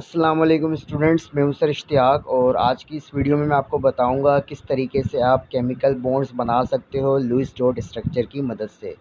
अस्सलाम वालेकुम स्टूडेंट्स, मैं हूं सर इश्तियाक और आज की इस वीडियो में मैं आपको बताऊंगा किस तरीके से आप केमिकल बॉन्ड्स बना सकते हो लुईस डॉट स्ट्रक्चर की मदद से।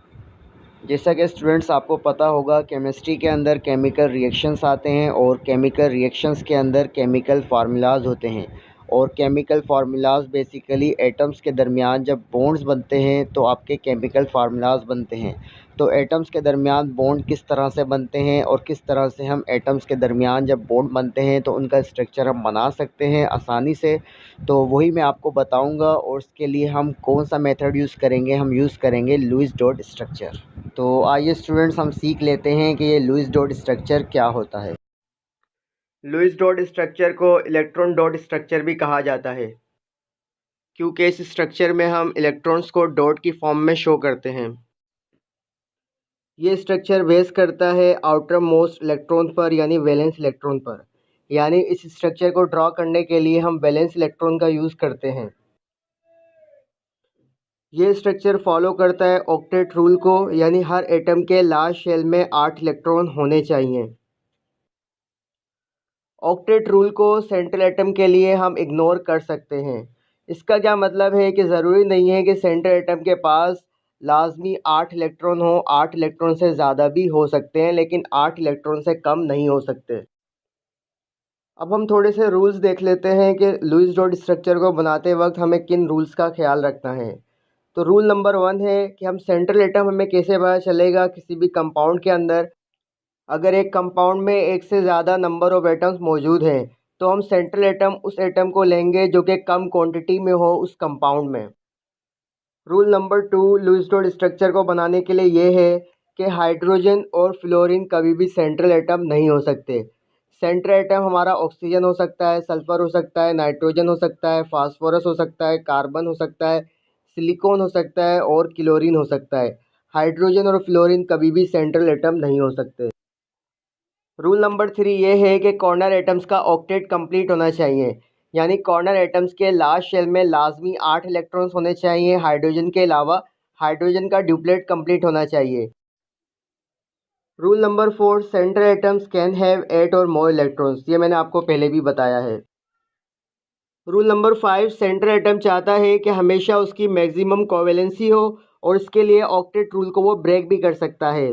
जैसा कि स्टूडेंट्स आपको पता होगा, केमिस्ट्री के अंदर केमिकल रिएक्शंस आते हैं और केमिकल रिएक्शंस के अंदर केमिकल फार्मूलाज होते हैं और केमिकल फार्मूलाज बेसिकली एटम्स के दरमियान जब बॉन्ड्स बनते हैं तो आपके केमिकल फार्मूलाज बनते हैं। तो एटम्स के दरमियान बॉन्ड किस तरह से बनते हैं और किस तरह से हम एटम्स के दरमियान जब बॉन्ड बनते हैं तो उनका स्ट्रक्चर हम बना सकते हैं आसानी से, तो वही मैं आपको बताऊंगा। और उसके लिए हम कौन सा मेथड यूज़ करेंगे, हम यूज़ करेंगे लुईस डॉट स्ट्रक्चर। तो आइए स्टूडेंट्स हम सीख लेते हैं कि ये लुईस डॉट स्ट्रक्चर क्या होता है। लुईस डॉट स्ट्रक्चर को इलेक्ट्रॉन डॉट स्ट्रक्चर भी कहा जाता है, क्योंकि इस स्ट्रक्चर में हम इलेक्ट्रॉन्स को डॉट की फॉर्म में शो करते हैं। ये स्ट्रक्चर बेस करता है आउटर मोस्ट इलेक्ट्रॉन पर, यानी वैलेंस इलेक्ट्रॉन पर। यानी इस स्ट्रक्चर को ड्रॉ करने के लिए हम वैलेंस इलेक्ट्रॉन का यूज़ करते हैं। ये स्ट्रक्चर फॉलो करता है ऑक्टेट रूल को, यानी हर एटम के लास्ट शेल में 8 इलेक्ट्रॉन होने चाहिए। ऑक्टेट रूल को सेंट्रल एटम के लिए हम इग्नोर कर सकते हैं। इसका क्या मतलब है कि ज़रूरी नहीं है कि सेंट्रल एटम के पास लाजमी 8 इलेक्ट्रॉन हो। 8 इलेक्ट्रॉन से ज़्यादा भी हो सकते हैं, लेकिन 8 इलेक्ट्रॉन से कम नहीं हो सकते। अब हम थोड़े से रूल्स देख लेते हैं कि लुईस डॉट स्ट्रक्चर को बनाते वक्त हमें किन रूल्स का ख्याल रखना है। तो रूल नंबर 1 है कि हम सेंट्रल एटम हमें कैसे पता चलेगा किसी भी कंपाउंड के अंदर। अगर एक कंपाउंड में एक से ज़्यादा नंबर ऑफ एटम्स मौजूद हैं तो हम सेंट्रल एटम उस एटम को लेंगे जो कि कम क्वांटिटी में हो उस कंपाउंड में। Rule number 2 Lewis dot structure को बनाने के लिए ये है कि हाइड्रोजन और फ्लोरीन कभी भी सेंट्रल एटम नहीं हो सकते। सेंट्रल एटम हमारा ऑक्सीजन हो सकता है, सल्फ़र हो सकता है, नाइट्रोजन हो सकता है, फास्फोरस हो सकता है, कार्बन हो सकता है, सिलिकॉन हो सकता है और क्लोरीन हो सकता है। हाइड्रोजन और फ्लोरीन कभी भी सेंट्रल एटम नहीं हो सकते। रूल नंबर 3 ये है कि कॉर्नर एटम्स का ऑक्टेट कंप्लीट होना चाहिए, यानी कॉर्नर एटम्स के लास्ट शेल में लाजमी 8 इलेक्ट्रॉन्स होने चाहिए हाइड्रोजन के अलावा। हाइड्रोजन का ड्यूप्लेट कंप्लीट होना चाहिए। Rule number 4 central atoms can have 8 और मोर इलेक्ट्रॉन्स, ये मैंने आपको पहले भी बताया है। रूल नंबर 5 सेंट्रल एटम चाहता है कि हमेशा उसकी मैक्सिमम कोवेलेंसी हो और इसके लिए ऑक्टेट रूल को वो ब्रेक भी कर सकता है।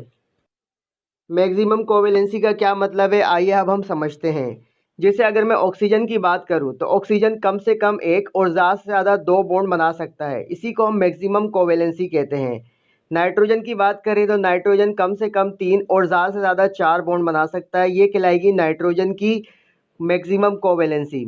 मैक्सिमम कोवेलेंसी का क्या मतलब है, आइए अब हम समझते हैं। जैसे अगर मैं ऑक्सीजन की बात करूं तो ऑक्सीजन कम से कम एक और ज़्यादा से ज़्यादा दो बॉन्ड बना सकता है, इसी को हम मैक्सिमम कोवेलेंसी कहते हैं। नाइट्रोजन की बात करें तो नाइट्रोजन कम से कम 3 और ज़्यादा से ज़्यादा 4 बॉन्ड बना सकता है, ये कहलाएगी नाइट्रोजन की मैक्सिमम कोवेलेंसी।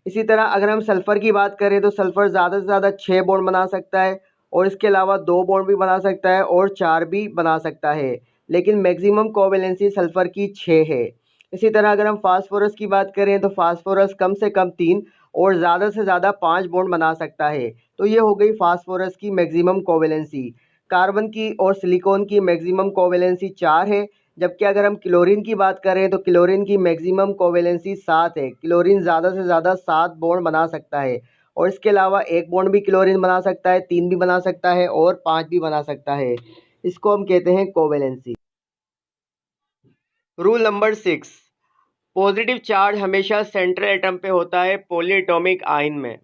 इसी तरह अगर हम सल्फ़र की बात करें तो सल्फ़र ज़्यादा से ज़्यादा 6 बॉन्ड बना सकता है और इसके अलावा 2 बॉन्ड भी बना सकता है और 4 भी बना सकता है, लेकिन मैक्सिमम कोवेलेंसी सल्फ़र की 6 है। इसी तरह अगर हम फास्फोरस की बात करें तो फास्फोरस कम से कम 3 और ज़्यादा से ज़्यादा 5 बॉन्ड बना सकता है। तो ये हो गई फास्फोरस की मैक्सिमम कोवेलेंसी। कार्बन की और सिलिकॉन की मैक्सिमम कोवेलेंसी 4 है, जबकि अगर हम क्लोरीन की बात करें तो क्लोरीन की मैक्सिमम कोवेलेंसी 7 है। क्लोरीन ज़्यादा से ज़्यादा 7 बॉन्ड बना सकता है और इसके अलावा एक बॉन्ड भी क्लोरीन बना सकता है, 3 भी बना सकता है और 5 भी बना सकता है। इसको हम कहते हैं covalency. Rule number 6 positive charge हमेशा सेंट्रल एटम पे होता है पॉलीएटॉमिक आयन में।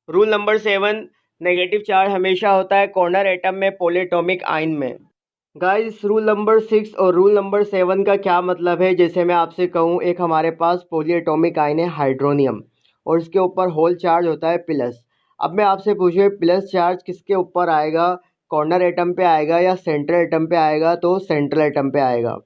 रूल नंबर 7 नेगेटिव चार्ज हमेशा होता है कॉर्नर एटम में पॉलीएटॉमिक आयन में। गाइस, रूल नंबर 6 और रूल नंबर 7 का क्या मतलब है। जैसे मैं आपसे कहूँ, एक हमारे पास पॉलीएटॉमिक आयन है हाइड्रोनियम और इसके ऊपर होल चार्ज होता है प्लस। अब मैं आपसे पूछूँ प्लस चार्ज किसके ऊपर आएगा, कॉर्नर एटम पे आएगा या सेंट्रल एटम पे आएगा, तो सेंट्रल एटम पे आएगा।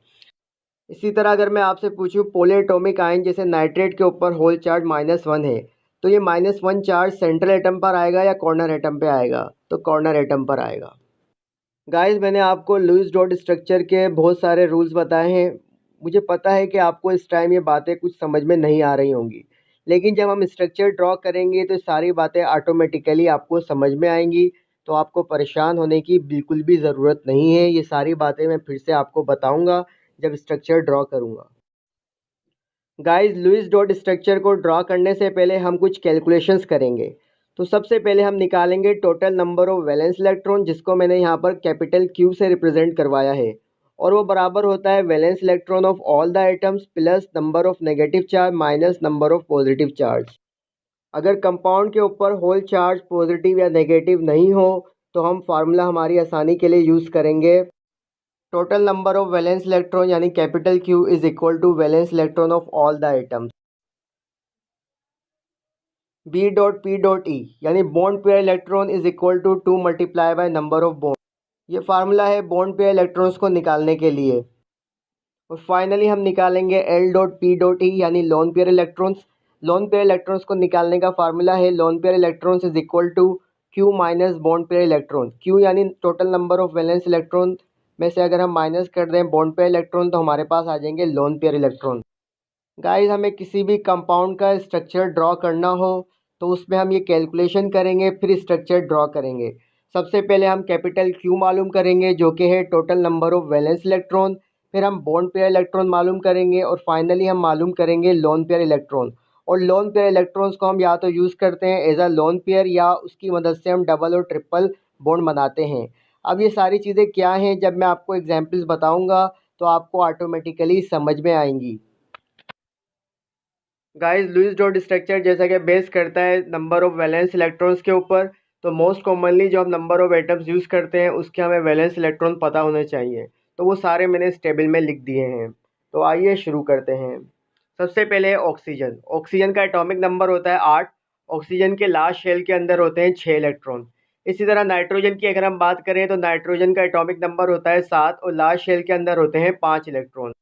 इसी तरह अगर मैं आपसे पूछूं पॉलीएटॉमिक आयन जैसे नाइट्रेट के ऊपर होल चार्ज -1 है, तो ये -1 चार्ज सेंट्रल एटम पर आएगा या कॉर्नर एटम पे आएगा, तो कॉर्नर एटम पर आएगा। गाइस, मैंने आपको लुईस डॉट स्ट्रक्चर के बहुत सारे रूल्स बताए हैं। मुझे पता है कि आपको इस टाइम ये बातें कुछ समझ में नहीं आ रही होंगी, लेकिन जब हम स्ट्रक्चर ड्रॉ करेंगे तो सारी बातें ऑटोमेटिकली आपको समझ में आएंगी। तो आपको परेशान होने की बिल्कुल भी ज़रूरत नहीं है। ये सारी बातें मैं फिर से आपको बताऊंगा जब स्ट्रक्चर ड्रॉ करूंगा। गाइस, लुईस डॉट स्ट्रक्चर को ड्रॉ करने से पहले हम कुछ कैलकुलेशंस करेंगे। तो सबसे पहले हम निकालेंगे total number of valence electron, जिसको मैंने यहाँ पर कैपिटल क्यू से रिप्रेजेंट करवाया है, और वो बराबर होता है valence electron of all the items plus number of negative charge minus number of positive charge. अगर कंपाउंड के ऊपर होल चार्ज पॉजिटिव या नेगेटिव नहीं हो तो हम फार्मूला हमारी आसानी के लिए यूज़ करेंगे। Total number of valence electron यानी capital Q is equal to valence electron of all the atoms. B dot P dot E यानी bond pair electron is equal to 2 multiply by number of bond. ये formula है bond pair electrons को निकालने के लिए। और finally हम निकालेंगे L dot P dot E यानी lone pair electrons. Lone pair electrons को निकालने का फार्मूला है loan pair electrons is equal to Q minus bond pair electron. Q यानी total number of valence electron में से अगर हम माइनस कर दें बॉन्ड पेयर इलेक्ट्रॉन तो हमारे पास आ जाएंगे लोन पेयर इलेक्ट्रॉन। गाइस हमें किसी भी कंपाउंड का स्ट्रक्चर ड्रॉ करना हो तो उसमें हम ये कैलकुलेशन करेंगे फिर स्ट्रक्चर ड्रॉ करेंगे। सबसे पहले हम कैपिटल Q मालूम करेंगे जो कि है total number of valence electron. फिर हम बॉन्ड पेयर इलेक्ट्रॉन मालूम करेंगे और फाइनली हम मालूम करेंगे लोन पेयर इलेक्ट्रॉन। और लोन पेयर इलेक्ट्रॉन्स को हम या तो यूज़ करते हैं एज अ लोन पेयर या उसकी मदद से हम डबल और ट्रिपल बॉन्ड बनाते हैं। अब ये सारी चीज़ें क्या हैं जब मैं आपको एग्जाम्पल्स बताऊँगा तो आपको ऑटोमेटिकली समझ में आएंगी। गाइस लुईस डॉट स्ट्रक्चर जैसा कि बेस करता है नंबर ऑफ वैलेंस इलेक्ट्रॉन्स के ऊपर, तो मोस्ट कॉमनली जो हम नंबर ऑफ एटम्स यूज़ करते हैं उसके हमें वैलेंस इलेक्ट्रॉन पता होने चाहिए। तो वो सारे मैंने इस टेबल में लिख दिए हैं। तो आइए शुरू करते हैं। सबसे पहले है ऑक्सीजन। ऑक्सीजन का एटॉमिक नंबर होता है 8। ऑक्सीजन के लास्ट शेल के अंदर होते हैं 6 इलेक्ट्रॉन। इसी तरह नाइट्रोजन की अगर हम बात करें तो नाइट्रोजन का एटॉमिक नंबर होता है 7 और लास्ट शेल के अंदर होते हैं 5 इलेक्ट्रॉन।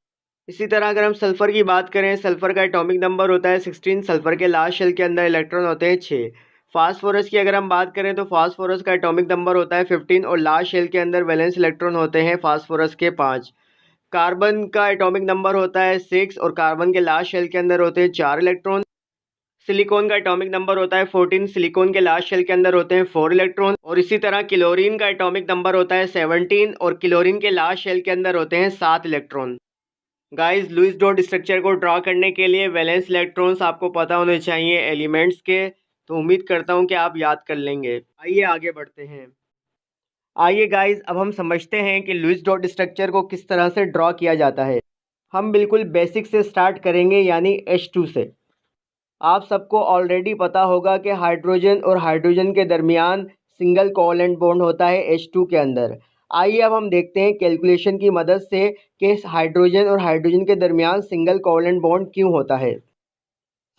इसी तरह अगर हम सल्फ़र की बात करें, सल्फ़र का एटॉमिक नंबर होता है 16। सल्फ़र के लास्ट शेल के अंदर इलेक्ट्रॉन होते हैं 6। फास्फोरस की अगर हम बात करें तो फास्फोरस का एटॉमिक नंबर होता है 15 और लास्ट शेल के अंदर वैलेंस इलेक्ट्रॉन होते हैं फास्फोरस के 5। कार्बन का एटॉमिक नंबर होता है 6 और कार्बन के लास्ट शेल के अंदर होते हैं 4 इलेक्ट्रॉन। सिलिकॉन का एटॉमिक नंबर होता है 14। सिलिकॉन के लास्ट शेल के अंदर होते हैं 4 इलेक्ट्रॉन। और इसी तरह क्लोरीन का एटॉमिक नंबर होता है 17 और क्लोरीन के लास्ट शेल के अंदर होते हैं 7 electron. Guys Lewis dot structure को ड्रा करने के लिए वैलेंस इलेक्ट्रॉन्स आपको पता होने चाहिए एलिमेंट्स के। तो उम्मीद करता हूं कि आप याद कर लेंगे। आइए आगे बढ़ते हैं। आइए गाइस अब हम समझते हैं कि लुईस डॉट स्ट्रक्चर को किस तरह से ड्रॉ किया जाता है। हम बिल्कुल बेसिक से स्टार्ट करेंगे यानी H2 से। आप सबको ऑलरेडी पता होगा कि हाइड्रोजन और हाइड्रोजन के दरमियान सिंगल कोवैलेंट बॉन्ड होता है H2 के अंदर। आइए अब हम देखते हैं कैलकुलेशन की मदद से कि हाइड्रोजन और हाइड्रोजन के दरमियान सिंगल कोवैलेंट बॉन्ड क्यों होता है।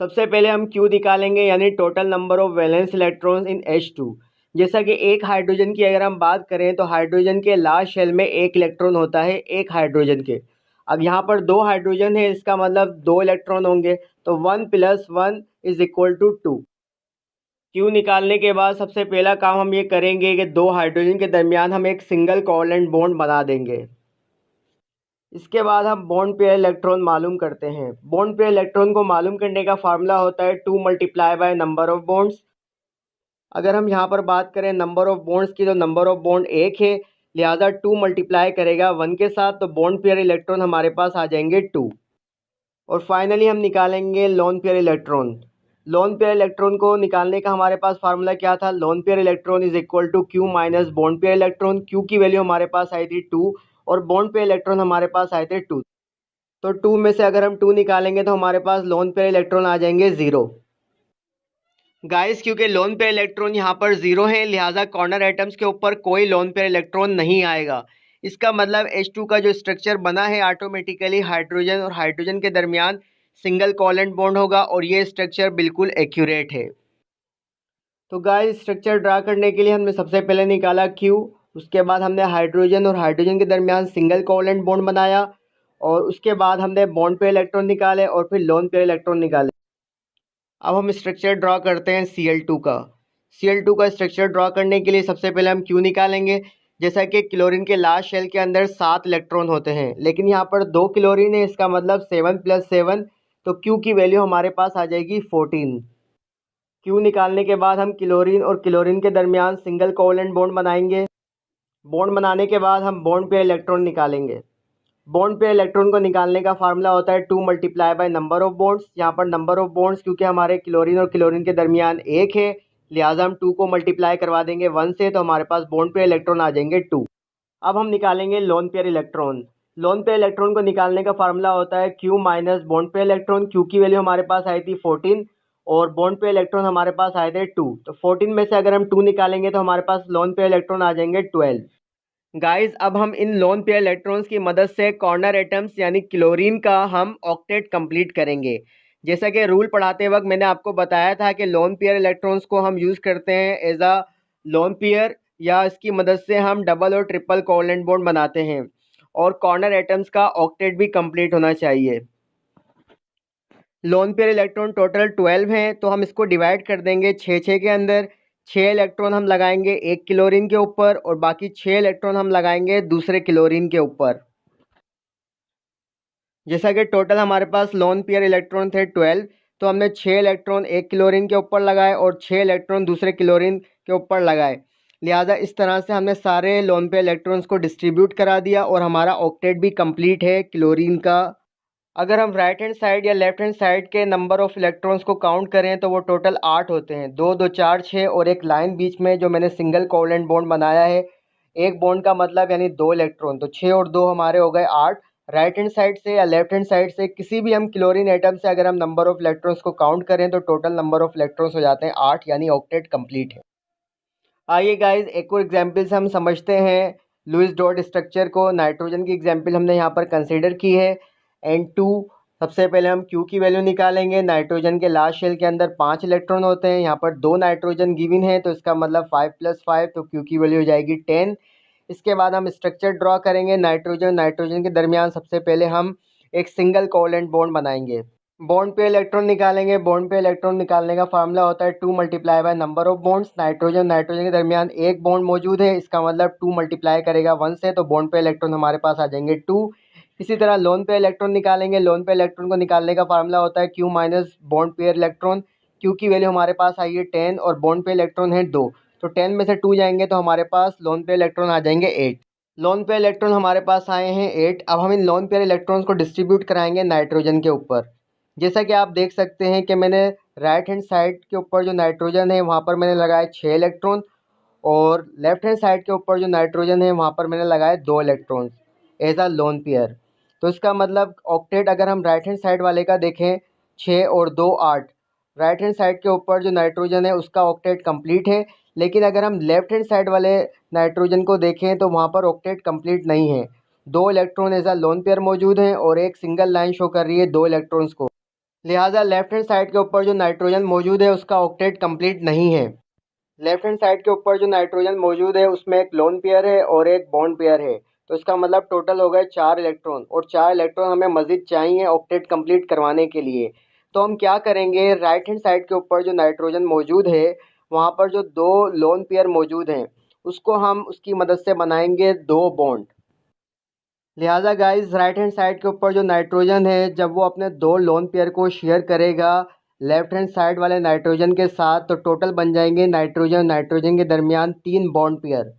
सबसे पहले हम Q निकालेंगे यानी total number of valence electrons in H2। जैसा कि एक हाइड्रोजन की अगर हम बात करें तो हाइड्रोजन के लास्ट शेल में एक इलेक्ट्रॉन होता है एक हाइड्रोजन के। अब यहाँ पर 2 हाइड्रोजन है इसका मतलब 2 इलेक्ट्रॉन होंगे। तो 1 + 1 इज इक्वल टू 2। Q निकालने के बाद सबसे पहला काम हम ये करेंगे कि 2 हाइड्रोजन के दरमियान हम एक सिंगल कोवैलेंट बॉन्ड बना देंगे। इसके बाद हम बॉन्ड पेयर इलेक्ट्रॉन मालूम करते हैं। बॉन्ड पेयर इलेक्ट्रॉन को मालूम करने का फार्मूला होता है 2 multiply by number of bonds. अगर हम यहाँ पर बात करें नंबर ऑफ बॉन्ड्स की तो नंबर ऑफ बॉन्ड 1 है, लिहाजा 2 मल्टीप्लाई करेगा 1 के साथ तो बॉन्ड पेयर इलेक्ट्रॉन हमारे पास आ जाएंगे 2। और फाइनली हम निकालेंगे lone pair electron. Lone pair electron को निकालने का हमारे पास फार्मूला क्या था, lone pair electron is equal to Q minus bond pair electron. Q की वैल्यू हमारे पास आई थी 2 और बॉन्ड पेयर इलेक्ट्रॉन हमारे पास आए थे 2। तो 2 में से अगर हम 2 निकालेंगे तो हमारे पास लोन पेयर इलेक्ट्रॉन आ जाएंगे 0। गाइस क्योंकि लोन पेयर इलेक्ट्रॉन यहाँ पर 0 है लिहाजा कॉर्नर एटम्स के ऊपर कोई लोन पेयर इलेक्ट्रॉन नहीं आएगा। इसका मतलब H2 का जो स्ट्रक्चर बना है ऑटोमेटिकली हाइड्रोजन और हाइड्रोजन के दरमियान सिंगल कोवैलेंट बॉन्ड होगा और ये स्ट्रक्चर बिल्कुल एक्यूरेट है। तो गाइस स्ट्रक्चर ड्रा करने के लिए हमने सबसे पहले निकाला Q, उसके बाद हमने हाइड्रोजन और हाइड्रोजन के दरमियान सिंगल कोवैलेंट बॉन्ड बनाया और उसके बाद हमने बॉन्ड पेयर इलेक्ट्रॉन निकाले और फिर लोन पेयर इलेक्ट्रॉन निकाले। अब हम स्ट्रक्चर ड्रॉ करते हैं Cl2 का। Cl2 का स्ट्रक्चर ड्रॉ करने के लिए सबसे पहले हम Q निकालेंगे। जैसा कि क्लोरीन के लास्ट शेल के अंदर 7 इलेक्ट्रॉन होते हैं लेकिन यहाँ पर 2 क्लोरीन है, इसका मतलब 7 + 7 तो Q की वैल्यू हमारे पास आ जाएगी 14। Q निकालने के बाद हम क्लोरीन और क्लोरीन के दरमियान सिंगल कोवैलेंट बॉन्ड बनाएंगे। बॉन्ड बनाने के बाद हम बॉन्ड पेयर इलेक्ट्रॉन निकालेंगे। बॉन्ड पेयर इलेक्ट्रॉन को निकालने का फार्मूला होता है 2 multiply by number of bonds. यहाँ पर नंबर ऑफ बॉन्ड्स क्योंकि हमारे क्लोरीन और क्लोरीन के दरमियान 1 है लिहाजा हम 2 को मल्टीप्लाई करवा देंगे 1 से तो हमारे पास बॉन्ड पेयर इलेक्ट्रॉन आ जाएंगे 2। अब हम निकालेंगे lone pair electron. Lone pair electron को निकालने का फार्मूला होता है Q minus bond pair electron. Q की वैल्यू हमारे पास आई थी 14 और बॉन्ड पेयर इलेक्ट्रॉन हमारे पास आए थे 2। तो 14 में से अगर हम 2 निकालेंगे तो हमारे पास लोन पेयर इलेक्ट्रॉन आ जाएंगे 12। गाइस अब हम इन लोन पेयर इलेक्ट्रॉन्स की मदद से कॉर्नर एटम्स यानी क्लोरीन का हम ऑक्टेट कंप्लीट करेंगे। जैसा कि रूल पढ़ाते वक्त मैंने आपको बताया था कि लोन पेयर इलेक्ट्रॉन्स को हम यूज़ करते हैं एज अ लोन पेयर, या इसकी मदद से हम डबल और ट्रिपल कोवलेंट बॉन्ड बनाते हैं, और कॉर्नर एटम्स का ऑक्टेट भी कंप्लीट होना चाहिए। लोन पेयर इलेक्ट्रॉन टोटल 12 हैं, तो हम इसको डिवाइड कर देंगे 6 के अंदर। 6 इलेक्ट्रॉन हम लगाएंगे एक क्लोरीन के ऊपर और बाकी 6 इलेक्ट्रॉन हम लगाएंगे दूसरे क्लोरीन के ऊपर। जैसा कि टोटल हमारे पास लोन पेयर इलेक्ट्रॉन थे 12, तो हमने 6 इलेक्ट्रॉन एक क्लोरीन के ऊपर लगाए और 6 इलेक्ट्रॉन दूसरे क्लोरीन के ऊपर लगाए। लिहाजा इस तरह से हमने सारे लोन पेयर इलेक्ट्रॉन्स को डिस्ट्रीब्यूट करा दिया और हमारा ऑक्टेट भी कंप्लीट है क्लोरीन का। अगर हम राइट हैंड साइड या लेफ्ट हैंड साइड के नंबर ऑफ इलेक्ट्रॉन्स को काउंट करें तो वो टोटल 8 होते हैं। 2 2 4 6 और एक लाइन बीच में जो मैंने सिंगल कोवलेंट बॉन्ड बनाया है, एक बॉन्ड का मतलब यानी 2 इलेक्ट्रॉन, तो 6 और 2 हमारे हो गए 8। राइट हैंड साइड से या लेफ्ट हैंड साइड से किसी भी हम क्लोरीन एटम से अगर हम नंबर ऑफ इलेक्ट्रॉन्स को काउंट करें तो टोटल नंबर ऑफ इलेक्ट्रॉन्स हो जाते हैं 8, यानी ऑक्टेट कंप्लीट है। आइए गाइज एक और एग्जाम्पल से हम समझते हैं लुईस डॉट स्ट्रक्चर को। नाइट्रोजन की एग्जाम्पल हमने यहाँ पर कंसिडर की है N2। सबसे पहले हम Q की वैल्यू निकालेंगे। नाइट्रोजन के लास्ट शेल के अंदर 5 इलेक्ट्रॉन होते हैं, यहाँ पर 2 नाइट्रोजन गिवन है, तो इसका मतलब 5 + 5, तो Q की वैल्यू हो जाएगी 10। इसके बाद हम स्ट्रक्चर ड्रॉ करेंगे। नाइट्रोजन नाइट्रोजन के दरमियान सबसे पहले हम एक सिंगल कोवलेंट बॉन्ड बनाएंगे। बॉन्ड पे इलेक्ट्रॉन निकालेंगे। बॉन्ड पे इलेक्ट्रॉन निकालने का फार्मूला होता है 2 × number of bonds. Nitrogen nitrogen के दरमियान एक बॉन्ड मौजूद है, इसका मतलब 2 मल्टीप्लाई करेगा 1 से, तो बॉन्ड पे इलेक्ट्रॉन हमारे पास आ जाएंगे 2। इसी तरह लोन पे इलेक्ट्रॉन निकालेंगे। लोन पे इलेक्ट्रॉन को निकालने का फार्मूला होता है Q minus bond pair electron. Q की वैल्यू हमारे पास आई है 10 और बॉन्ड पे इलेक्ट्रॉन है 2, तो 10 में से 2 जाएंगे तो हमारे पास लोन पे इलेक्ट्रॉन आ जाएंगे 8। लोन पेयर इलेक्ट्रॉन हमारे पास आए हैं 8। अब हम इन लोन पेयर इलेक्ट्रॉन्स को डिस्ट्रीब्यूट कराएंगे नाइट्रोजन के ऊपर। जैसा कि आप देख सकते हैं कि मैंने राइट हैंड साइड के ऊपर जो नाइट्रोजन है वहाँ पर मैंने लगाए 6 इलेक्ट्रॉन, और लेफ्ट हैंड साइड के ऊपर जो नाइट्रोजन है वहाँ पर मैंने लगाए 2 electrons as a lone pair. तो इसका मतलब ऑक्टेट अगर हम राइट हैंड साइड वाले का देखें 6 और 2 8, राइट हैंड साइड के ऊपर जो नाइट्रोजन है उसका ऑक्टेट कंप्लीट है। लेकिन अगर हम लेफ्ट हैंड साइड वाले नाइट्रोजन को देखें तो वहाँ पर ऑक्टेट कंप्लीट नहीं है। 2 electron as a lone pair मौजूद हैं और एक सिंगल लाइन शो कर रही है 2 इलेक्ट्रॉन्स को। लिहाजा लेफ्ट हैंड साइड के ऊपर जो नाइट्रोजन मौजूद है उसका ऑक्टेट कंप्लीट नहीं है। लेफ्ट हैंड साइड के ऊपर जो नाइट्रोजन मौजूद है उसमें एक लोन पेयर है और एक बॉन्ड पेयर है, तो इसका मतलब टोटल हो गए 4 इलेक्ट्रॉन, और 4 इलेक्ट्रॉन हमें मज़ीद चाहिए ऑक्टेट कंप्लीट करवाने के लिए। तो हम क्या करेंगे, राइट हैंड साइड के ऊपर जो नाइट्रोजन मौजूद है वहाँ पर जो 2 लोन पेयर मौजूद हैं उसको हम उसकी मदद से बनाएंगे 2 बॉन्ड। लिहाजा गाइस राइट हैंड साइड के ऊपर जो नाइट्रोजन है जब वो अपने 2 लोन पेयर को शेयर करेगा लेफ्ट हैंड साइड वाले नाइट्रोजन के साथ, तो टोटल बन जाएंगे नाइट्रोजन नाइट्रोजन के दरमियान 3 बॉन्ड पेयर।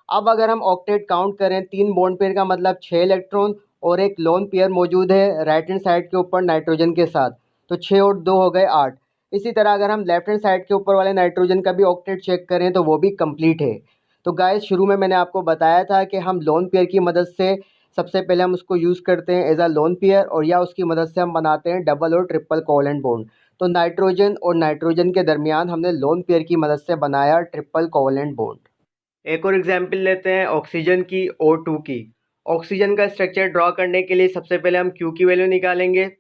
अब अगर हम ऑक्टेट काउंट करें 3 बॉन्ड पेयर का मतलब 6 इलेक्ट्रॉन और एक लोन पेयर मौजूद है राइट हैंड साइड के ऊपर नाइट्रोजन के साथ, तो 6 और 2 हो गए 8। इसी तरह अगर हम लेफ्ट हैंड साइड के ऊपर वाले नाइट्रोजन का भी ऑक्टेट चेक करें तो वो भी कंप्लीट है। तो गाइस शुरू में मैंने आपको बताया था कि हम लोन पेयर की मदद से सबसे पहले हम उसको यूज़ करते हैं एज अ लोन पेयर, और या उसकी मदद से हम बनाते हैं डबल और ट्रिपल कोवलेंट बॉन्ड। तो नाइट्रोजन और नाइट्रोजन के दरमियान हमने लोन पेयर की मदद से बनाया ट्रिपल कोवलेंट बॉन्ड। एक और एग्जाम्पल लेते हैं ऑक्सीजन की O2 की। ऑक्सीजन का स्ट्रक्चर ड्रॉ करने के लिए सबसे पहले हम Q की वैल्यू निकालेंगे।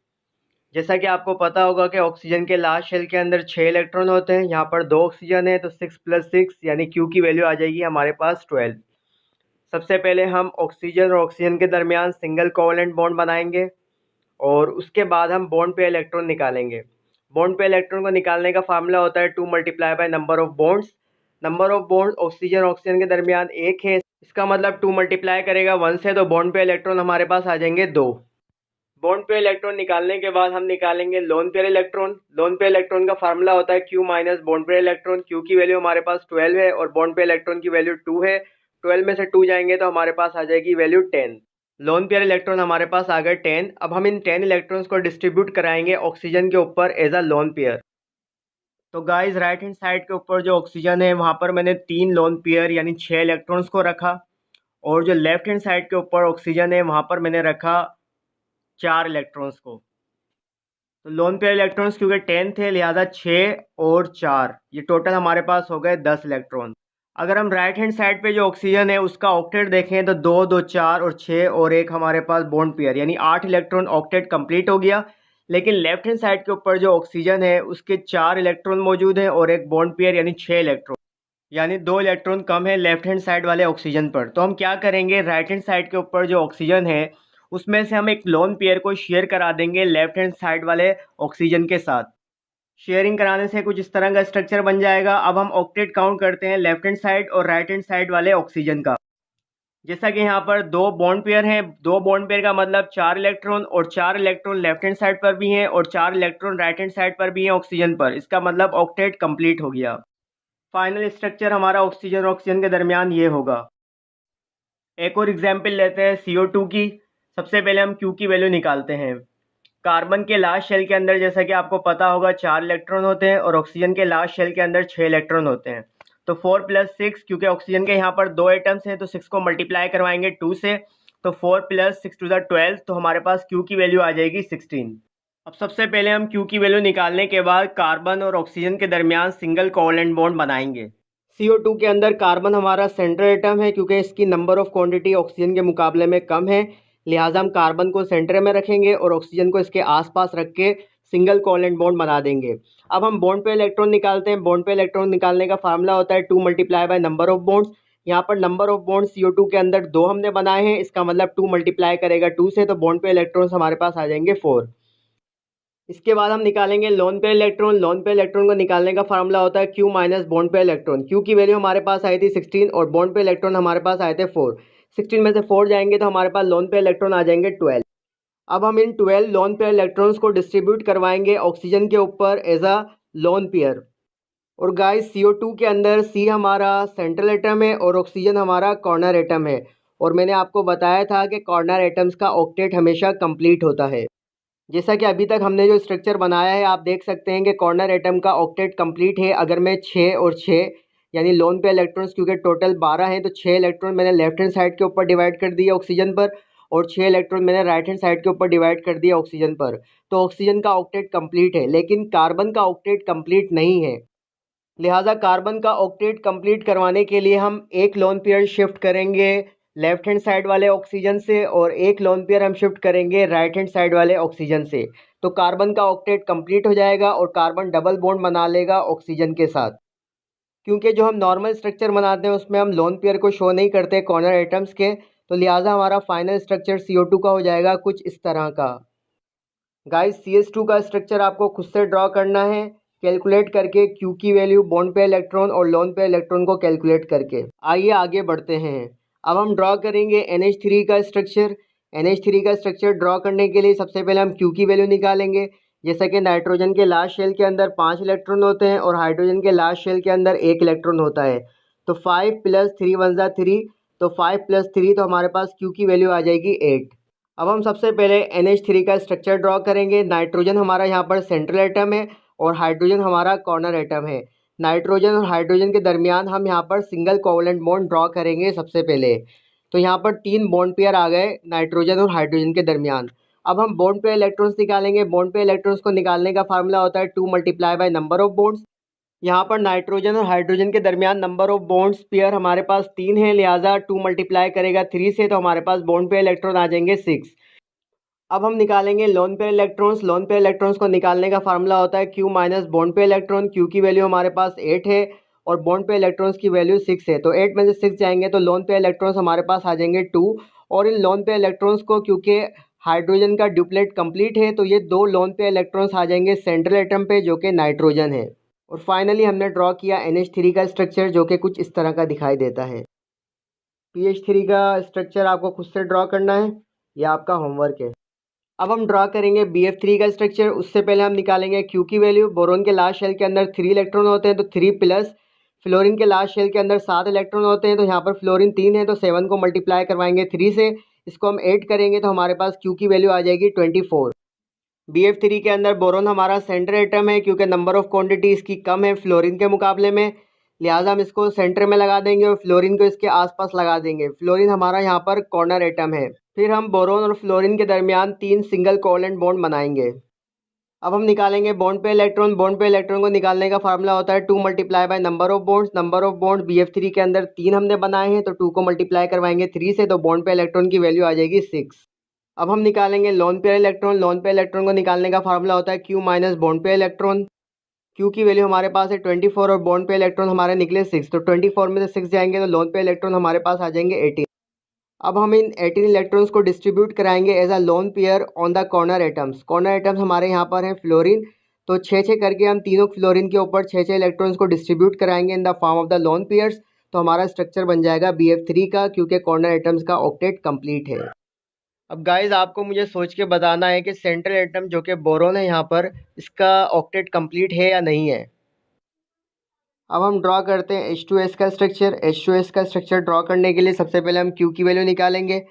जैसा कि आपको पता होगा कि ऑक्सीजन के लास्ट शेल के अंदर 6 इलेक्ट्रॉन होते हैं, यहाँ पर 2 ऑक्सीजन है, तो 6 + 6 यानी Q की वैल्यू आ जाएगी हमारे पास 12। सबसे पहले हम ऑक्सीजन और ऑक्सीजन के दरमियान सिंगल कोवलेंट बॉन्ड बनाएंगे और उसके बाद हम बॉन्ड पे इलेक्ट्रॉन निकालेंगे। बॉन्ड पे इलेक्ट्रॉन को निकालने का फार्मूला होता है 2 × number of bonds. Number of bond oxygen oxygen के दरमियान 1 है, इसका मतलब 2 मल्टीप्लाई करेगा 1 से, तो बॉन्ड पे इलेक्ट्रॉन हमारे पास आ जाएंगे 2। बॉन्ड पे इलेक्ट्रॉन निकालने के बाद हम निकालेंगे lone pair electron. Lone pair electron का फार्मूला होता है Q minus bond pair electron. Q की वैल्यू हमारे पास 12 है और बॉन्ड पेयर इलेक्ट्रॉन की वैल्यू 2 है। 12 में से 2 जाएंगे तो हमारे पास आ जाएगी वैल्यू 10। लोन पेयर इलेक्ट्रॉन हमारे पास आ गए 10। अब हम इन 10 इलेक्ट्रॉन्स को डिस्ट्रीब्यूट कराएंगे ऑक्सीजन के ऊपर एज अ लोन पेयर। तो गाइस राइट हैंड साइड के ऊपर जो ऑक्सीजन है वहाँ पर मैंने 3 लोन पेयर यानी 6 इलेक्ट्रॉन्स को रखा, और जो लेफ्ट हैंड साइड के ऊपर ऑक्सीजन है वहाँ पर मैंने रखा 4 इलेक्ट्रॉन्स को। तो लोन पेयर इलेक्ट्रॉन्स क्योंकि 10 थे लिहाजा 6 और 4 ये टोटल हमारे पास हो गए 10 इलेक्ट्रॉन। अगर हम राइट हैंड साइड पे जो ऑक्सीजन है उसका ऑक्टेट देखें तो 2 2 4 और 6 और एक हमारे पास बॉन्ड पेयर यानी 8 इलेक्ट्रॉन ऑक्टेट कंप्लीट हो गया। लेकिन लेफ्ट हैंड साइड के ऊपर जो ऑक्सीजन है उसके 4 इलेक्ट्रॉन मौजूद हैं और एक बॉन्ड पेयर यानी 6 इलेक्ट्रॉन, यानी 2 इलेक्ट्रॉन कम है लेफ्ट हैंड साइड वाले ऑक्सीजन पर। तो हम क्या करेंगे, राइट हैंड साइड के ऊपर जो ऑक्सीजन है उसमें से हम एक लोन पेयर को शेयर करा देंगे लेफ्ट हैंड साइड वाले ऑक्सीजन के साथ। शेयरिंग कराने से कुछ इस तरह का स्ट्रक्चर बन जाएगा। अब हम ऑक्टेट काउंट करते हैं लेफ्ट हैंड साइड और राइट हैंड साइड वाले ऑक्सीजन का। जैसा कि यहाँ पर 2 बॉन्ड पेयर हैं, 2 बॉन्ड पेयर का मतलब 4 इलेक्ट्रॉन, और 4 इलेक्ट्रॉन लेफ्ट हैंड साइड पर भी हैं और 4 इलेक्ट्रॉन राइट हैंड साइड पर भी हैं ऑक्सीजन पर। इसका मतलब ऑक्टेट कंप्लीट हो गया। फाइनल स्ट्रक्चर हमारा ऑक्सीजन और ऑक्सीजन के दरमियान ये होगा। एक और एग्जाम्पल लेते हैं CO2 की। सबसे पहले हम Q की वैल्यू निकालते हैं। कार्बन के लास्ट शेल के अंदर जैसा कि आपको पता होगा 4 इलेक्ट्रॉन होते हैं और ऑक्सीजन के लास्ट शेल के अंदर 6 इलेक्ट्रॉन होते हैं। तो 4 + 6, क्योंकि ऑक्सीजन के यहाँ पर 2 एटम्स हैं तो 6 को मल्टीप्लाई करवाएंगे 2 से, तो 4 + 6 = 12। तो हमारे पास Q की वैल्यू आ जाएगी 16। अब सबसे पहले हम Q की वैल्यू निकालने के बाद कार्बन और ऑक्सीजन के दरमियान सिंगल कोवैलेंट बॉन्ड बनाएंगे। CO2 के अंदर कार्बन हमारा सेंट्रल एटम है क्योंकि इसकी नंबर ऑफ क्वांटिटी ऑक्सीजन के मुकाबले में कम है, लिहाजा हम कार्बन को सेंटर में रखेंगे और ऑक्सीजन को इसके आसपास रख के सिंगल कोवैलेंट बॉन्ड बना देंगे। अब हम बॉन्ड पे इलेक्ट्रॉन निकालते हैं। बॉन्ड पे इलेक्ट्रॉन निकालने का फार्मूला होता है 2 × नंबर ऑफ बॉन्ड्स। यहाँ पर नंबर ऑफ बॉन्ड CO2 के अंदर 2 हमने बनाए हैं, इसका मतलब 2 मल्टीप्लाई करेगा 2 से, तो बॉन्ड पे इलेक्ट्रॉन्स हमारे पास आ जाएंगे 4। इसके बाद हम निकालेंगे lone pair electron. Lone pair electron को निकालने का फार्मूला होता है Q - bond pair electron. Q की वैल्यू हमारे पास आई थी 16 और बॉन्ड पेयर इलेक्ट्रॉन हमारे पास आए थे 4। 16 में से 4 जाएंगे तो हमारे पास लोन पेयर इलेक्ट्रॉन आ जाएंगे 12। अब हम इन 12 लोन पेयर इलेक्ट्रॉन्स को डिस्ट्रीब्यूट करवाएंगे ऑक्सीजन के ऊपर एज अ लोन पेयर। और गाइस CO2 के अंदर C हमारा सेंट्रल एटम है और ऑक्सीजन हमारा कॉर्नर एटम है। और मैंने आपको बताया था कि कॉर्नर एटम्स का ऑक्टेट हमेशा कंप्लीट होता है। जैसा कि अभी तक हमने जो स्ट्रक्चर बनाया है आप देख सकते हैं कि कॉर्नर एटम का ऑक्टेट कंप्लीट है। अगर मैं 6 और 6 यानी लोन पे इलेक्ट्रॉन्स क्योंकि टोटल 12 हैं तो 6 इलेक्ट्रॉन मैंने लेफ्ट हैंड साइड के ऊपर डिवाइड कर दिया ऑक्सीजन पर और 6 इलेक्ट्रॉन मैंने राइट हैंड साइड के ऊपर डिवाइड कर दिया ऑक्सीजन पर। तो ऑक्सीजन का ऑक्टेट कंप्लीट है, लेकिन कार्बन का ऑक्टेट कंप्लीट नहीं है। लिहाजा कार्बन का ऑक्टेट कंप्लीट करवाने के लिए हम एक लोन पेयर शिफ्ट करेंगे लेफ्ट हैंड साइड वाले ऑक्सीजन से और एक लोन पेयर हम शिफ्ट करेंगे राइट हैंड साइड वाले ऑक्सीजन से। तो कार्बन का ऑक्टेट कंप्लीट हो जाएगा और कार्बन डबल बॉन्ड बना लेगा ऑक्सीजन के साथ। क्योंकि जो हम नॉर्मल स्ट्रक्चर बनाते हैं उसमें हम लोन पेयर को शो नहीं करते कॉर्नर एटम्स के, तो लिहाजा हमारा फाइनल स्ट्रक्चर CO2 का हो जाएगा कुछ इस तरह का। गाइस CH2 का स्ट्रक्चर आपको खुद से ड्रॉ करना है कैलकुलेट करके Q की वैल्यू, बॉन्ड पे इलेक्ट्रॉन और लोन पे इलेक्ट्रॉन को कैलकुलेट करके। आइए आगे बढ़ते हैं। अब हम ड्रॉ करेंगे NH3 का स्ट्रक्चर। NH3 का स्ट्रक्चर ड्रॉ करने के लिए सबसे पहले हम Q की वैल्यू निकालेंगे। जैसा कि नाइट्रोजन के लास्ट शेल के अंदर 5 इलेक्ट्रॉन होते हैं और हाइड्रोजन के लास्ट शेल के अंदर 1 इलेक्ट्रॉन होता है। तो 5 + 3 = 3, तो 5 + 3 तो हमारे पास Q की वैल्यू आ जाएगी 8। अब हम सबसे पहले NH3 का स्ट्रक्चर ड्रॉ करेंगे। नाइट्रोजन हमारा यहाँ पर सेंट्रल एटम है और हाइड्रोजन हमारा कॉर्नर एटम है। नाइट्रोजन और हाइड्रोजन के दरमियान हम यहाँ पर सिंगल कोवैलेंट बॉन्ड ड्रॉ करेंगे सबसे पहले। तो यहाँ पर 3 बॉन्ड पेयर आ गए नाइट्रोजन और हाइड्रोजन के दरमियान। अब हम बॉन्ड पेयर इलेक्ट्रॉन्स निकालेंगे। बॉन्ड पेयर इलेक्ट्रॉन्स को निकालने का फार्मूला होता है 2 × नंबर ऑफ बॉन्ड्स। यहाँ पर नाइट्रोजन और हाइड्रोजन के दरमियान नंबर ऑफ बॉन्ड्स पेयर हमारे पास 3 है, लिहाजा 2 मल्टीप्लाई करेगा 3 से, तो हमारे पास बॉन्ड पेयर इलेक्ट्रॉन आ जाएंगे 6। अब हम निकालेंगे lone pair electrons. Lone pair electrons को निकालने का फार्मूला होता है Q - bond pair electron. Q की वैल्यू हमारे पास 8 है और बॉन्ड पेयर इलेक्ट्रॉन्स की वैल्यू 6 है। तो 8 में से 6 जाएंगे तो लोन पेयर इलेक्ट्रॉन्स हमारे पास आ जाएंगे 2। और इन लोन पेयर इलेक्ट्रॉन्स को क्योंकि हाइड्रोजन का ड्यूप्लेट कंप्लीट है तो ये 2 लोन पेयर इलेक्ट्रॉन्स आ जाएंगे सेंट्रल एटम पे जो कि नाइट्रोजन है। और फाइनली हमने ड्रॉ किया NH3 का स्ट्रक्चर जो कि कुछ इस तरह का दिखाई देता है। PH3 का स्ट्रक्चर आपको खुद से ड्रॉ करना है, यह आपका होमवर्क है। अब हम ड्रॉ करेंगे BF3 का स्ट्रक्चर। उससे पहले हम निकालेंगे Q की वैल्यू। बोरोन के लास्ट शेल के अंदर 3 इलेक्ट्रॉन होते हैं तो 3 प्लस फ्लोरीन के लास्ट शेल के अंदर 7 इलेक्ट्रॉन होते हैं तो यहाँ पर फ्लोरीन 3 है तो 7 को मल्टीप्लाई करवाएंगे 3 से, इसको हम 8 करेंगे तो हमारे पास Q की वैल्यू आ जाएगी 24। BF3 के अंदर बोरोन हमारा सेंटर एटम है क्योंकि नंबर ऑफ क्वांटिटी इसकी कम है फ्लोरीन के मुकाबले में, लिहाजा हम इसको सेंटर में लगा देंगे और फ्लोरीन को इसके आसपास लगा देंगे। फ्लोरीन हमारा यहाँ पर कॉर्नर एटम है। फिर हम बोरोन और फ्लोरीन के दरमियान 3 सिंगल कोवेलेंट बॉन्ड बनाएंगे। अब हम निकालेंगे बॉन्ड पे इलेक्ट्रॉन। बॉन्ड पे इलेक्ट्रॉन को निकालने का फार्मूला होता है 2 multiply by number of bonds. Number of bond BF3 के अंदर 3 हमने बनाए हैं, तो 2 को मल्टीप्लाई करवाएंगे 3 से, तो बॉन्ड पे इलेक्ट्रॉन की वैल्यू आ जाएगी 6। अब हम निकालेंगे lone pair electron. Lone pair electron को निकालने का फार्मूला होता है Q माइनस बॉन्ड पे इलेक्ट्रॉन। Q की वैल्यू हमारे पास है 24 और बॉन्ड पे इलेक्ट्रॉन हमारे निकले 6, तो 24 में से 6 जाएंगे तो लोन पे इलेक्ट्रॉन हमारे पास आ जाएंगे 18। अब हम इन 18 इलेक्ट्रॉन्स को डिस्ट्रीब्यूट कराएंगे as a lone pair on the corner atoms. Corner atoms हमारे यहाँ पर हैं फ्लोरीन, तो 6-6 करके हम तीनों फ्लोरीन के ऊपर 6-6 इलेक्ट्रॉन्स को डिस्ट्रीब्यूट कराएंगे in the form of the lone pairs. तो हमारा स्ट्रक्चर बन जाएगा BF3 का, क्योंकि कॉर्नर एटम्स का ऑक्टेट कंप्लीट है। अब गाइज आपको मुझे सोच के बताना है कि सेंट्रल एटम जो कि बोरोन है यहाँ पर, इसका ऑक्टेट कंप्लीट है या नहीं है। अब हम ड्रॉ करते हैं H2S का स्ट्रक्चर। H2S का स्ट्रक्चर ड्रॉ करने के लिए सबसे पहले हम Q की वैल्यू निकालेंगे।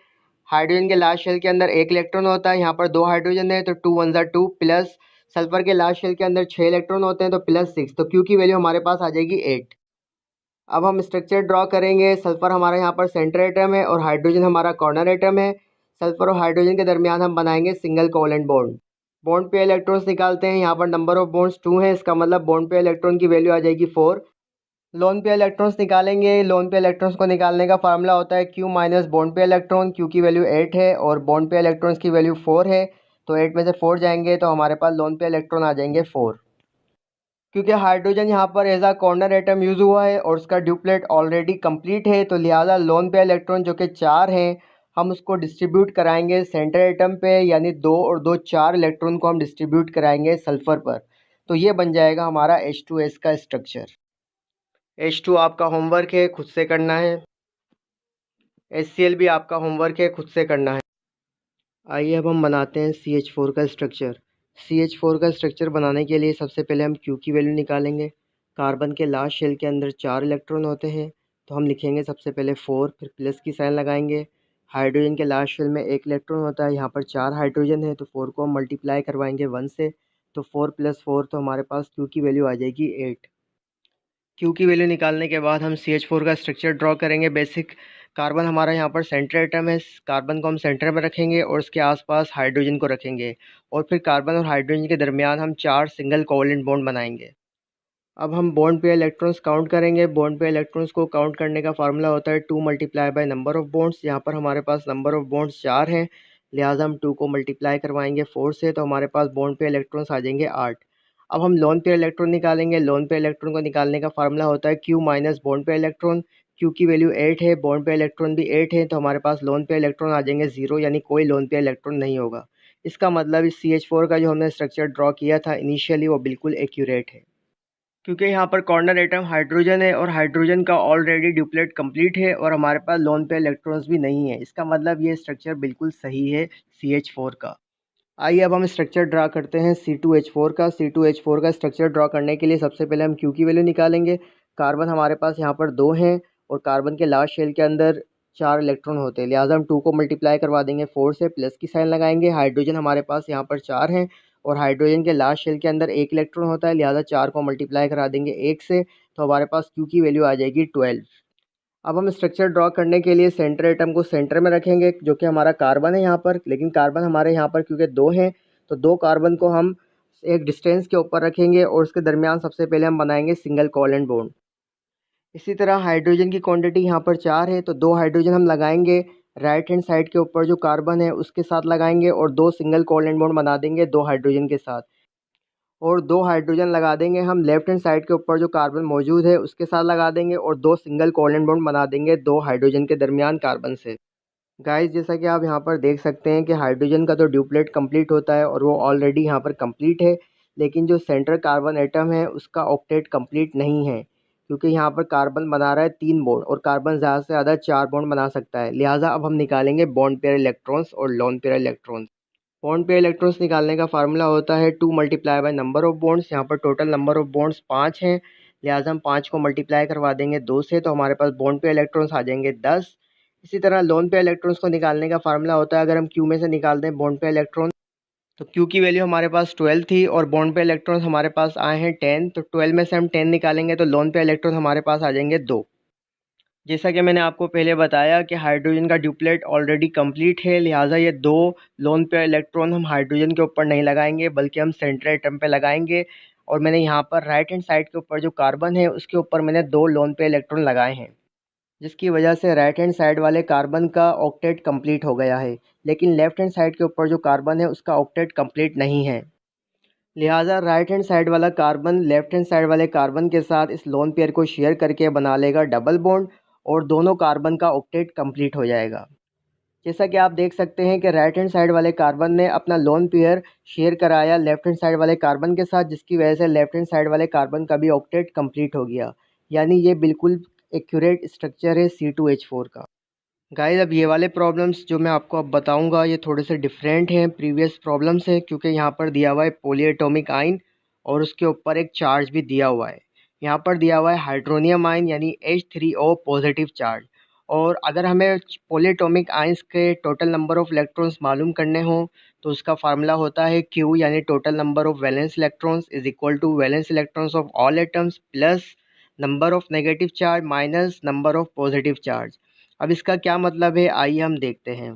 हाइड्रोजन के लास्ट शेल के अंदर 1 इलेक्ट्रॉन होता है, यहाँ पर 2 हाइड्रोजन है, तो 2 1 ज़ा 2, प्लस सल्फर के लास्ट शेल के अंदर 6 इलेक्ट्रॉन होते हैं, तो प्लस 6, तो Q की वैल्यू हमारे पास आ जाएगी 8। अब हम स्ट्रक्चर ड्रॉ करेंगे। सल्फर हमारा यहाँ पर सेंटर एटम है और हाइड्रोजन हमारा कॉर्नर एटम है। सल्फर और हाइड्रोजन के दरमियान हम बनाएंगे सिंगल कोवेलेंट बॉन्ड। बॉन्ड पे इलेक्ट्रॉन्स निकालते हैं। यहाँ पर नंबर ऑफ बॉन्ड्स 2 है, इसका मतलब बॉन्ड पे इलेक्ट्रॉन की वैल्यू आ जाएगी 4। लोन पे इलेक्ट्रॉन्स निकालेंगे। लोन पे इलेक्ट्रॉन्स को निकालने का फार्मूला होता है Q माइनस बॉन्ड पे इलेक्ट्रॉन। Q की वैल्यू 8 है और बॉन्ड पे इलेक्ट्रॉन्स की वैल्यू 4 है, तो 8 में से 4 जाएंगे तो हमारे पास लोन पे इलेक्ट्रॉन आ जाएंगे 4। क्योंकि हाइड्रोजन यहाँ पर एज आ कॉर्नर एटम यूज़ हुआ है और उसका ड्यूप्लेट ऑलरेडी कंप्लीट है, तो लिहाजा लोन पे इलेक्ट्रॉन जो कि 4 हैं, हम उसको डिस्ट्रीब्यूट कराएंगे सेंटर एटम पे, यानी 2 और 2 4 इलेक्ट्रॉन को हम डिस्ट्रीब्यूट कराएंगे सल्फ़र पर। तो ये बन जाएगा हमारा H2S का स्ट्रक्चर। H2 आपका होमवर्क है, खुद से करना है। HCl भी आपका होमवर्क है, खुद से करना है। आइए अब हम बनाते हैं CH4 का स्ट्रक्चर। CH4 का स्ट्रक्चर बनाने के लिए सबसे पहले हम Q की वैल्यू निकालेंगे। कार्बन के लास्ट शेल के अंदर 4 इलेक्ट्रॉन होते हैं, तो हम लिखेंगे सबसे पहले 4, फिर प्लस की साइन लगाएंगे। हाइड्रोजन के लास्ट शेल में 1 इलेक्ट्रॉन होता है, यहाँ पर 4 हाइड्रोजन है, तो 4 को हम मल्टीप्लाई करवाएंगे 1 से, तो 4 + 4, तो हमारे पास Q की वैल्यू आ जाएगी 8। Q की वैल्यू निकालने के बाद हम CH4 का स्ट्रक्चर ड्रॉ करेंगे। बेसिक कार्बन हमारा यहाँ पर सेंटर एटम है, कार्बन को हम सेंटर में रखेंगे और उसके आसपास हाइड्रोजन को रखेंगे, और फिर कार्बन और हाइड्रोजन के दरमियान हम 4 सिंगल कोवेलेंट बॉन्ड बनाएंगे। अब हम बॉन्ड पे इलेक्ट्रॉन्स काउंट करेंगे। बॉन्ड पे इलेक्ट्रॉन्स को काउंट करने का फार्मूला होता है 2 multiply by number of bonds. यहाँ पर हमारे पास नंबर ऑफ बॉन्ड्स 4 हैं, लिहाजा हम 2 को मल्टीप्लाई करवाएंगे 4 से, तो हमारे पास बॉन्ड पे इलेक्ट्रॉन्स आ जाएंगे 8। अब हम लोन पे इलेक्ट्रॉन निकालेंगे। लोन पे इलेक्ट्रॉन को निकालने का फार्मूला होता है Q माइनस बॉन्ड पे इलेक्ट्रॉन। Q की वैल्यू 8 है, बॉन्ड पे इलेक्ट्रॉन भी 8 है, तो हमारे पास लोन पे इलेक्ट्रॉन आ जाएंगे 0, यानी कोई लोन पे इलेक्ट्रॉन नहीं होगा। इसका मतलब इस CH4 का जो हमने स्ट्रक्चर ड्रॉ किया था इनिशियली, वो बिल्कुल एक्यूरेट है, क्योंकि यहाँ पर कॉर्नर एटम हाइड्रोजन है और हाइड्रोजन का ऑलरेडी ड्यूप्लेट कंप्लीट है और हमारे पास लोन पे इलेक्ट्रॉन्स भी नहीं है। इसका मतलब ये स्ट्रक्चर बिल्कुल सही है CH4 का। आइए अब हम स्ट्रक्चर ड्रा करते हैं C2H4 का। C2H4 का स्ट्रक्चर ड्रा करने के लिए सबसे पहले हम Q की वैल्यू निकालेंगे। कार्बन हमारे पास यहाँ पर 2 हैं और कार्बन के लास्ट शेल के अंदर 4 इलेक्ट्रॉन होते हैं, लिहाजा हम 2 को मल्टीप्लाई करवा देंगे 4 से, प्लस की साइन लगाएंगे। हाइड्रोजन हमारे पास यहाँ पर 4 हैं और हाइड्रोजन के लास्ट शेल के अंदर 1 इलेक्ट्रॉन होता है, लिहाजा 4 को मल्टीप्लाई करा देंगे 1 से, तो हमारे पास Q की वैल्यू आ जाएगी 12। अब हम स्ट्रक्चर ड्रॉ करने के लिए सेंटर एटम को सेंटर में रखेंगे, जो कि हमारा कार्बन है यहाँ पर, लेकिन कार्बन हमारे यहाँ पर क्योंकि 2 हैं, तो 2 कार्बन को हम एक डिस्टेंस के ऊपर रखेंगे और उसके दरमियान सबसे पहले हम बनाएंगे सिंगल कोवेलेंट बॉन्ड। इसी तरह हाइड्रोजन की क्वांटिटी यहाँ पर 4 है, तो 2 हाइड्रोजन हम लगाएंगे राइट हैंड साइड के ऊपर जो कार्बन है उसके साथ लगाएंगे और 2 सिंगल कोवेलेंट बॉन्ड बना देंगे 2 हाइड्रोजन के साथ, और 2 हाइड्रोजन लगा देंगे हम लेफ्ट हैंड साइड के ऊपर जो कार्बन मौजूद है उसके साथ लगा देंगे और 2 सिंगल कोवेलेंट बॉन्ड बना देंगे 2 हाइड्रोजन के दरमियान कार्बन से। गाइस जैसा कि आप यहाँ पर देख सकते हैं कि हाइड्रोजन का तो ड्यूप्लेट कंप्लीट होता है और वो ऑलरेडी यहाँ पर कंप्लीट है, लेकिन जो सेंटर कार्बन एटम है उसका ऑक्टेट कंप्लीट नहीं है, क्योंकि यहाँ पर कार्बन बना रहा है 3 बॉन्ड और कार्बन ज़्यादा से ज़्यादा 4 बॉन्ड बना सकता है। लिहाजा अब हम निकालेंगे बॉन्ड पेयर इलेक्ट्रॉन्स और लोन पेयर इलेक्ट्रॉन्स। बॉन्ड पे इलेक्ट्रॉन्स निकालने का फार्मूला होता है 2 multiply by number of bonds. यहाँ पर टोटल नंबर ऑफ बॉन्ड्स 5 हैं, लिहाजा हम 5 को मल्टीप्लाई करवा देंगे 2 से, तो हमारे पास बॉन्ड पे इलेक्ट्रॉन्स आ जाएंगे 10। इसी तरह लोन पे इलेक्ट्रॉन्स को निकालने का फार्मूला होता है, अगर हम क्यू में से निकाल दें बॉन्ड पे इलेक्ट्रॉन, तो क्यू की वैल्यू हमारे पास 12 थी और बॉन्ड पे इलेक्ट्रॉन्स हमारे पास आए हैं 10, तो 12 में से हम 10 निकालेंगे तो लोन पे इलेक्ट्रॉन हमारे पास आ जाएंगे 2। जैसा कि मैंने आपको पहले बताया कि हाइड्रोजन का ड्यूप्लेट ऑलरेडी कंप्लीट है, लिहाजा ये 2 लोन पेयर इलेक्ट्रॉन हम हाइड्रोजन के ऊपर नहीं लगाएंगे बल्कि हम सेंट्रल एटम पे लगाएंगे। और मैंने यहाँ पर राइट हैंड साइड के ऊपर जो कार्बन है उसके ऊपर मैंने 2 लोन पेयर इलेक्ट्रॉन लगाए हैं, जिसकी वजह से राइट हैंड साइड वाले कार्बन का ऑक्टेट कंप्लीट हो गया है, लेकिन लेफ्ट हैंड साइड के ऊपर जो कार्बन है उसका ऑक्टेट कंप्लीट नहीं है। लिहाजा राइट हैंड साइड वाला कार्बन लेफ्ट हैंड साइड वाले कार्बन के साथ इस लोन पेयर को शेयर करके बना लेगा डबल बॉन्ड और दोनों कार्बन का ऑक्टेट कंप्लीट हो जाएगा। जैसा कि आप देख सकते हैं कि राइट हैंड साइड वाले कार्बन ने अपना लोन पेयर शेयर कराया लेफ्ट हैंड साइड वाले कार्बन के साथ, जिसकी वजह से लेफ्ट हैंड साइड वाले कार्बन का भी ऑक्टेट कंप्लीट हो गया। यानी ये बिल्कुल एक्यूरेट स्ट्रक्चर है C2H4 का। गाइस अब ये वाले प्रॉब्लम्स जो मैं आपको अब बताऊंगा ये थोड़े से डिफरेंट हैं प्रीवियस प्रॉब्लम से, क्योंकि यहाँ पर दिया हुआ है पॉलीएटॉमिक आयन और उसके ऊपर एक चार्ज भी दिया हुआ है। यहाँ पर दिया हुआ है हाइड्रोनियम आयन यानी H3O पॉजिटिव चार्ज। और अगर हमें पॉलीएटॉमिक आयंस के टोटल नंबर ऑफ़ इलेक्ट्रॉन्स मालूम करने हों तो उसका फार्मूला होता है Q यानी total number of valence electrons is equal to valence electrons of all atoms plus number of negative charge minus number of positive charge. अब इसका क्या मतलब है आइए हम देखते हैं।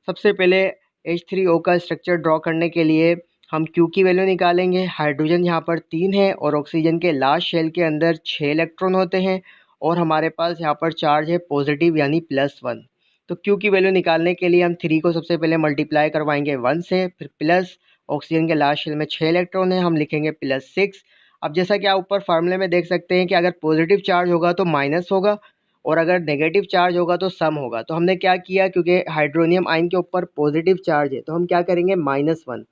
सबसे पहले H3O का स्ट्रक्चर ड्रॉ करने के लिए हम Q की वैल्यू निकालेंगे। हाइड्रोजन यहाँ पर 3 है और ऑक्सीजन के लास्ट शेल के अंदर 6 इलेक्ट्रॉन होते हैं और हमारे पास यहाँ पर चार्ज है पॉजिटिव यानी +1। तो Q की वैल्यू निकालने के लिए हम 3 को सबसे पहले मल्टीप्लाई करवाएंगे 1 से, फिर प्लस ऑक्सीजन के लास्ट शेल में 6 इलेक्ट्रॉन है, हम लिखेंगे +6। अब जैसा कि आप ऊपर फार्मूले में देख सकते हैं कि अगर पॉजिटिव चार्ज होगा तो माइनस होगा और अगर नेगेटिव चार्ज होगा तो सम होगा। तो हमने क्या किया, क्योंकि हाइड्रोनियम आयन के ऊपर पॉजिटिव चार्ज है तो हम क्या करेंगे -1।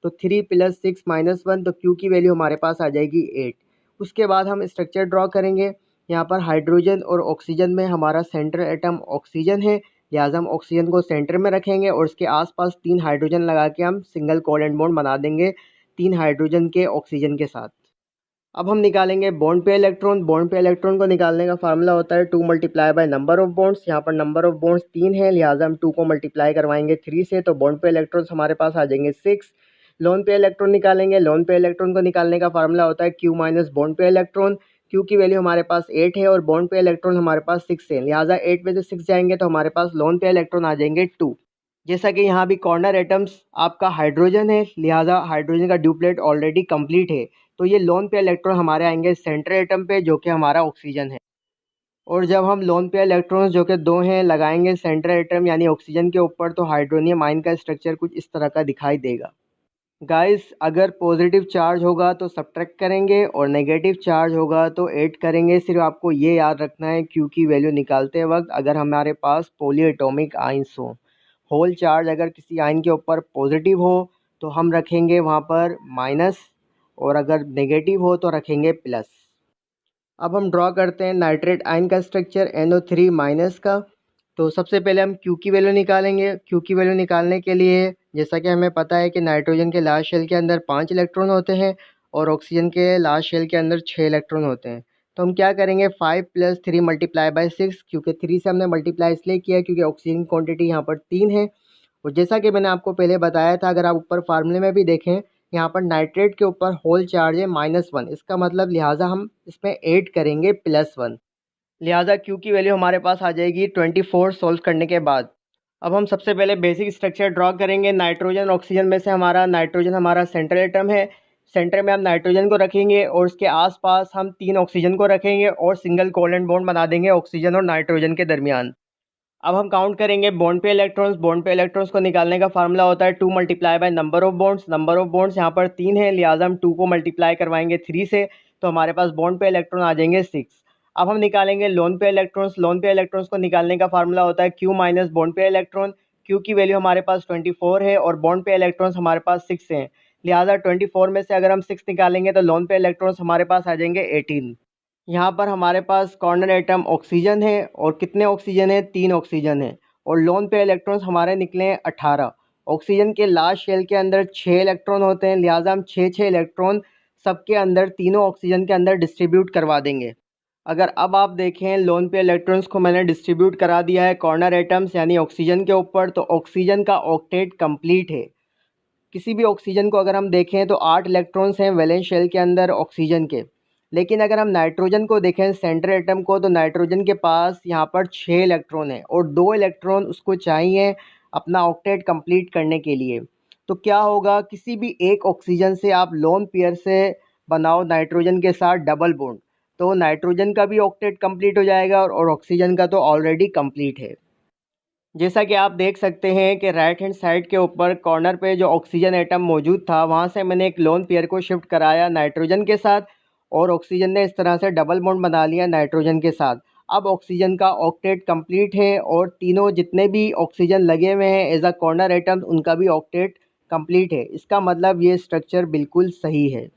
तो 3 + 6 -1, तो Q की वैल्यू हमारे पास आ जाएगी 8। उसके बाद हम स्ट्रक्चर ड्रॉ करेंगे। यहाँ पर हाइड्रोजन और ऑक्सीजन में हमारा सेंट्रल एटम ऑक्सीजन है, लिहाजा हम ऑक्सीजन को सेंटर में रखेंगे और उसके आसपास 3 हाइड्रोजन लगा के हम सिंगल कोवेलेंट बॉन्ड बना देंगे 3 हाइड्रोजन के ऑक्सीजन के साथ। अब हम निकालेंगे बॉन्ड पे इलेक्ट्रॉन। बॉन्ड पे इलेक्ट्रॉन को निकालने का फार्मूला होता है 2 × नंबर ऑफ बॉन्ड्स। यहाँ पर नंबर ऑफ बॉन्ड्स 3 है, लिहाजा हम 2 को मल्टीप्लाई करवाएंगे 3 से, तो बॉन्ड पे इलेक्ट्रॉन्स हमारे पास आ जाएंगे 6। लोन पे इलेक्ट्रॉन निकालेंगे। लोन पे इलेक्ट्रॉन को निकालने का फार्मूला होता है Q - बॉन्ड पे इलेक्ट्रॉन। Q की वैल्यू हमारे पास 8 है और बॉन्ड पे इलेक्ट्रॉन हमारे पास 6 है, लिहाजा 8 में से 6 जाएंगे तो हमारे पास लोन पे इलेक्ट्रॉन आ जाएंगे 2। जैसा कि यहाँ भी कॉर्नर एटम्स आपका हाइड्रोजन है, लिहाजा हाइड्रोजन का ड्यूप्लेट ऑलरेडी कंप्लीट है, तो ये लोन पे इलेक्ट्रॉन हमारे आएंगे सेंट्रल एटम पे जो कि हमारा ऑक्सीजन है। और जब हम लोन पे इलेक्ट्रॉन्स जो कि 2 हैं लगाएंगे सेंट्रल एटम यानी ऑक्सीजन के ऊपर, तो हाइड्रोनियम आयन का स्ट्रक्चर कुछ इस तरह का दिखाई देगा। गाइस अगर पॉजिटिव चार्ज होगा तो सब्ट्रैक्ट करेंगे और नेगेटिव चार्ज होगा तो ऐड करेंगे। सिर्फ आपको ये याद रखना है Q की वैल्यू निकालते वक्त अगर हमारे पास पॉलीएटॉमिक आयंस हो, होल चार्ज अगर किसी आयन के ऊपर पॉजिटिव हो तो हम रखेंगे वहाँ पर माइनस और अगर नेगेटिव हो तो रखेंगे प्लस। अब हम ड्रॉ करते हैं नाइट्रेट आयन का स्ट्रक्चर NO3- का। तो सबसे पहले हम Q की वैल्यू निकालेंगे। Q की वैल्यू निकालने के लिए जैसा कि हमें पता है कि नाइट्रोजन के लास्ट शेल के अंदर 5 इलेक्ट्रॉन होते हैं और ऑक्सीजन के लास्ट शेल के अंदर 6 इलेक्ट्रॉन होते हैं। तो हम क्या करेंगे 5 + 3 × 6, क्योंकि 3 से हमने मल्टीप्लाई इसलिए किया क्योंकि ऑक्सीजन की क्वांटिटी यहाँ पर 3 है। और जैसा कि मैंने आपको पहले बताया था, अगर आप ऊपर फार्मूले में भी देखें यहाँ पर नाइट्रेट के ऊपर होल चार्ज है -1, इसका मतलब लिहाजा हम इसमें ऐड करेंगे +1, लिहाजा Q की वैल्यू हमारे पास आ जाएगी 24 सॉल्व करने के बाद। अब हम सबसे पहले बेसिक स्ट्रक्चर ड्रॉ करेंगे। नाइट्रोजन ऑक्सीजन में से नाइट्रोजन हमारा सेंट्रल एटम है, सेंटर में हम नाइट्रोजन को रखेंगे और उसके आसपास हम 3 ऑक्सीजन को रखेंगे और सिंगल कोवेलेंट बॉन्ड बना देंगे ऑक्सीजन और नाइट्रोजन के दरमियान। अब हम काउंट करेंगे बॉन्ड पे इलेक्ट्रॉन्स। बॉन्ड पे इलेक्ट्रॉन्स को निकालने का फार्मूला होता है 2 × number of bonds. Number of bonds यहाँ पर 3 है, लिहाजा हम 2 को मल्टीप्लाई करवाएंगे 3 से, तो हमारे पास बॉन्ड पे इलेक्ट्रॉन आ जाएंगे 6। अब हम निकालेंगे लोन पे इलेक्ट्रॉन्स। लोन पे इलेक्ट्रॉन्स को निकालने का फार्मूला होता है Q - बॉन्ड पे इलेक्ट्रॉन। Q की वैल्यू हमारे पास 24 है और बॉन्ड पे इलेक्ट्रॉन्स हमारे पास 6 हैं, लिहाजा 24 में से अगर हम 6 निकालेंगे तो लोन पे इलेक्ट्रॉन्स हमारे पास आ जाएंगे 18। यहाँ पर हमारे पास कॉर्नर एटम ऑक्सीजन है और कितने ऑक्सीजन है 3 ऑक्सीजन है और लोन पे इलेक्ट्रॉन्स हमारे निकले हैं 18। ऑक्सीजन के लास्ट शेल के अंदर 6 इलेक्ट्रॉन होते हैं, लिहाजा हम 6 इलेक्ट्रॉन सबके अंदर तीनों ऑक्सीजन के अंदर डिस्ट्रीब्यूट करवा देंगे। अगर अब आप देखें लोन पे इलेक्ट्रॉन्स को मैंने डिस्ट्रीब्यूट करा दिया है कॉर्नर एटम्स यानी ऑक्सीजन के ऊपर, तो ऑक्सीजन का ऑक्टेट कंप्लीट है। किसी भी ऑक्सीजन को अगर हम देखें तो 8 इलेक्ट्रॉन्स हैं वैलेंस शेल के अंदर ऑक्सीजन के। लेकिन अगर हम नाइट्रोजन को देखें सेंट्रल एटम को, तो नाइट्रोजन के पास यहाँ पर 6 इलेक्ट्रॉन हैं और 2 इलेक्ट्रॉन उसको चाहिए अपना ऑक्टेट कंप्लीट करने के लिए। तो क्या होगा, किसी भी एक ऑक्सीजन से आप लोन पेयर से बनाओ नाइट्रोजन के साथ डबल बॉन्ड, तो नाइट्रोजन का भी ऑक्टेट कंप्लीट हो जाएगा और ऑक्सीजन का तो ऑलरेडी कंप्लीट है। जैसा कि आप देख सकते हैं कि राइट हैंड साइड के ऊपर कॉर्नर पे जो ऑक्सीजन एटम मौजूद था, वहाँ से मैंने एक लोन पेयर को शिफ्ट कराया नाइट्रोजन के साथ और ऑक्सीजन ने इस तरह से डबल बॉन्ड बना लिया नाइट्रोजन के साथ। अब ऑक्सीजन का ऑक्टेट कंप्लीट है और तीनों जितने भी ऑक्सीजन लगे हुए हैं एज अ कॉर्नर एटम, उनका भी ऑक्टेट कंप्लीट है। इसका मतलब ये स्ट्रक्चर बिल्कुल सही है।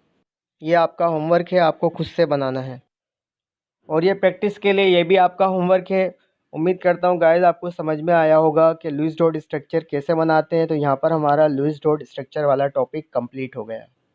ये आपका होमवर्क है, आपको खुद से बनाना है और ये प्रैक्टिस के लिए ये भी आपका होमवर्क है। उम्मीद करता हूँ गाइस आपको समझ में आया होगा कि लुईस डॉट स्ट्रक्चर कैसे बनाते हैं। तो यहाँ पर हमारा लुईस डॉट स्ट्रक्चर वाला टॉपिक कंप्लीट हो गया।